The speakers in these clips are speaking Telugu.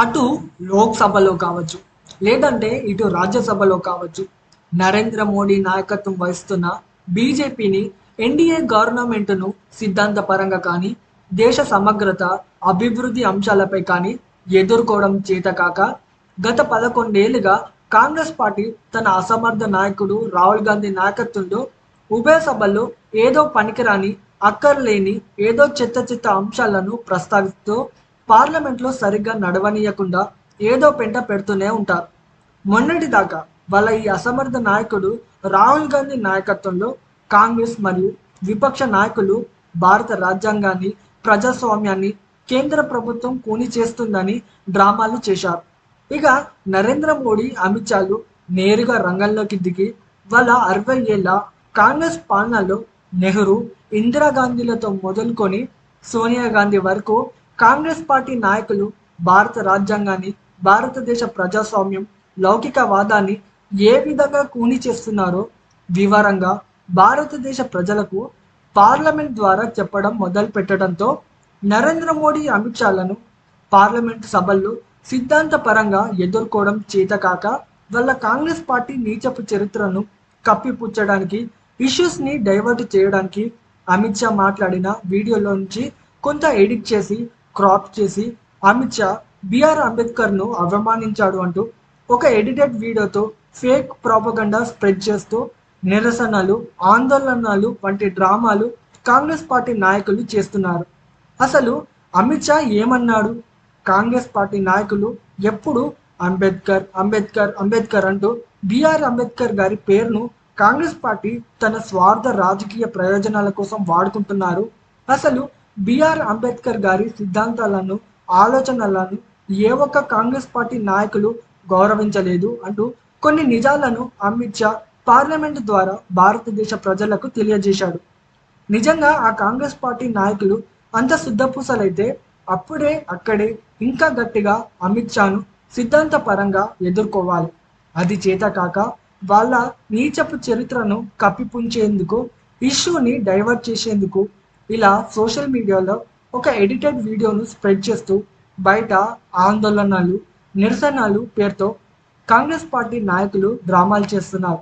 అటు లోక్సభలో కావచ్చు, లేదంటే ఇటు రాజ్యసభలో కావచ్చు, నరేంద్ర మోడీ నాయకత్వం వహిస్తున్న బీజేపీని ఎన్డీఏ గవర్నమెంట్ను సిద్ధాంతపరంగా కానీ, దేశ సమగ్రత, అభివృద్ధి అంశాలపై కానీ ఎదుర్కోవడం చేతకాక గత 11 ఏళ్లుగా కాంగ్రెస్ పార్టీ తన అసమర్థ నాయకుడు రాహుల్ గాంధీ నాయకత్వంలో ఉభయ సభల్లో ఏదో పనికిరాని, అక్కర్లేని, ఏదో చెత్త చెత్త అంశాలను ప్రస్తావిస్తూ పార్లమెంట్లో సరిగ్గా నడవనీయకుండా ఏదో పెంట పెడుతూనే ఉంటారు. మొన్నటిదాకా వాళ్ళ ఈ అసమర్థ నాయకుడు రాహుల్ గాంధీ నాయకత్వంలో కాంగ్రెస్ మరియు విపక్ష నాయకులు భారత రాజ్యాంగాన్ని, ప్రజాస్వామ్యాన్ని కేంద్ర ప్రభుత్వం కూని చేస్తుందని డ్రామాలు చేశారు. ఇక నరేంద్ర మోడీ, అమిత్ షాలు నేరుగా రంగంలోకి దిగి వాళ్ళ 60 ఏళ్ల కాంగ్రెస్ పాలనలో నెహ్రూ, ఇందిరాగాంధీలతో మొదలుకొని సోనియా గాంధీ వరకు కాంగ్రెస్ పార్టీ నాయకులు భారత రాజ్యాంగాన్ని, భారతదేశ ప్రజాస్వామ్యం, లౌకికవాదాన్ని ఏ విధంగా కూని చేస్తున్నారో వివరంగా భారతదేశ ప్రజలకు పార్లమెంట్ ద్వారా చెప్పడం మొదలు పెట్టడంతో నరేంద్ర మోడీ, అమిత్ షాలను పార్లమెంట్ సభల్లో సిద్ధాంతపరంగా ఎదుర్కోవడం చేతకాక వాళ్ళ కాంగ్రెస్ పార్టీ నీచపు చరిత్రను కప్పిపుచ్చడానికి, ఇష్యూస్ని డైవర్ట్ చేయడానికి అమిత్ షా మాట్లాడిన వీడియోలోంచి కొంత ఎడిట్ చేసి, క్రాప్ చేసి అమిత్ షా బిఆర్ అంబేద్కర్ను అవమానించాడు అంటూ ఒక ఎడిటెడ్ వీడియోతో ఫేక్ ప్రాపగండా స్ప్రెడ్ చేస్తూ నిరసనలు, ఆందోళనలు వంటి డ్రామాలు కాంగ్రెస్ పార్టీ నాయకులు చేస్తున్నారు. అసలు అమిత్ షా ఏమన్నాడు? కాంగ్రెస్ పార్టీ నాయకులు ఎప్పుడు అంబేద్కర్ అంబేద్కర్ అంబేద్కర్ అంటూ బిఆర్ అంబేద్కర్ గారి పేరును కాంగ్రెస్ పార్టీ తన స్వార్థ రాజకీయ ప్రయోజనాల కోసం వాడుకుంటున్నారు. అసలు బిఆర్ అంబేద్కర్ గారి సిద్ధాంతాలను, ఆలోచనలను ఏ ఒక్క కాంగ్రెస్ పార్టీ నాయకులు గౌరవించలేదు అంటూ కొన్ని నిజాలను అమిత్ షా పార్లమెంటు ద్వారా భారతదేశ ప్రజలకు తెలియజేశాడు. నిజంగా ఆ కాంగ్రెస్ పార్టీ నాయకులు అంత శుద్ధపూసలైతే అప్పుడే అక్కడే ఇంకా గట్టిగా అమిత్ షాను సిద్ధాంతపరంగా ఎదుర్కోవాలి. అది చేతకాక వాళ్ళ నీచపు చరిత్రను కప్పిపుంచేందుకు, ఇష్యూని డైవర్ట్ చేసేందుకు ఇలా సోషల్ మీడియాలో ఒక ఎడిటెడ్ వీడియోను స్ప్రెడ్ చేస్తూ బయట ఆందోళనలు, నిరసనలు పేరుతో కాంగ్రెస్ పార్టీ నాయకులు డ్రామాలు చేస్తున్నారు.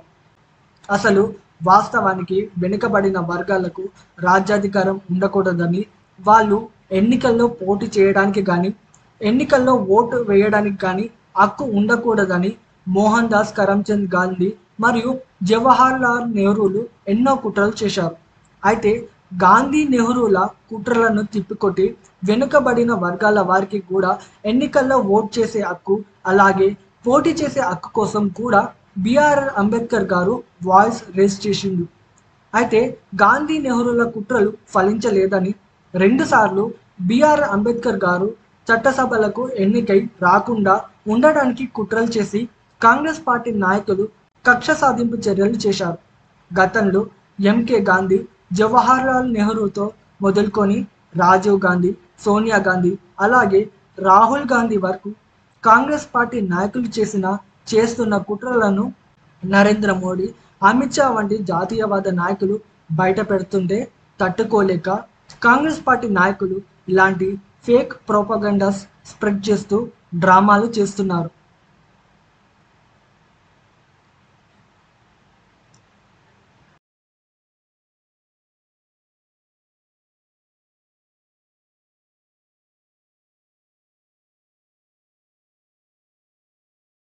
అసలు వాస్తవానికి వెనుకబడిన వర్గాలకు రాజ్యాధికారం ఉండకూడదని, వాళ్ళు ఎన్నికల్లో పోటీ చేయడానికి కానీ, ఎన్నికల్లో ఓటు వేయడానికి కానీ హక్కు ఉండకూడదని మోహన్ దాస్ కరమ్చంద్ గాంధీ మరియు జవహర్ లాల్ నెహ్రూలు ఎన్నో కుట్రలు చేశారు. అయితే గాంధీ, నెహ్రూల కుట్రలను తిప్పికొట్టి వెనుకబడిన వర్గాల వారికి కూడా ఎన్నికల్లో ఓటు చేసే హక్కు, అలాగే పోటీ చేసే హక్కు కోసం కూడా బిఆర్ అంబేద్కర్ గారు వాయిస్ రేస్ చేసిండు. అయితే గాంధీ, నెహ్రూల కుట్రలు ఫలించలేదని 2 సార్లు బిఆర్ అంబేద్కర్ గారు చట్టసభలకు ఎన్నికై రాకుండా ఉండడానికి కుట్రలు చేసి కాంగ్రెస్ పార్టీ నాయకులు కక్ష సాధింపు చర్యలు చేశారు. గతంలో ఎంకే గాంధీ, జవహర్ లాల్ నెహ్రూతో మొదలుకొని రాజీవ్ గాంధీ, సోనియా గాంధీ, అలాగే రాహుల్ గాంధీ వరకు కాంగ్రెస్ పార్టీ నాయకులు చేస్తున్న కుట్రలను నరేంద్ర మోడీ, అమిత్ షా వంటి జాతీయవాద నాయకులు బయట పెడుతుంటే తట్టుకోలేక కాంగ్రెస్ పార్టీ నాయకులు ఇలాంటి ఫేక్ ప్రోపగండాస్ స్ప్రెడ్ చేస్తూ డ్రామాలు చేస్తున్నారు.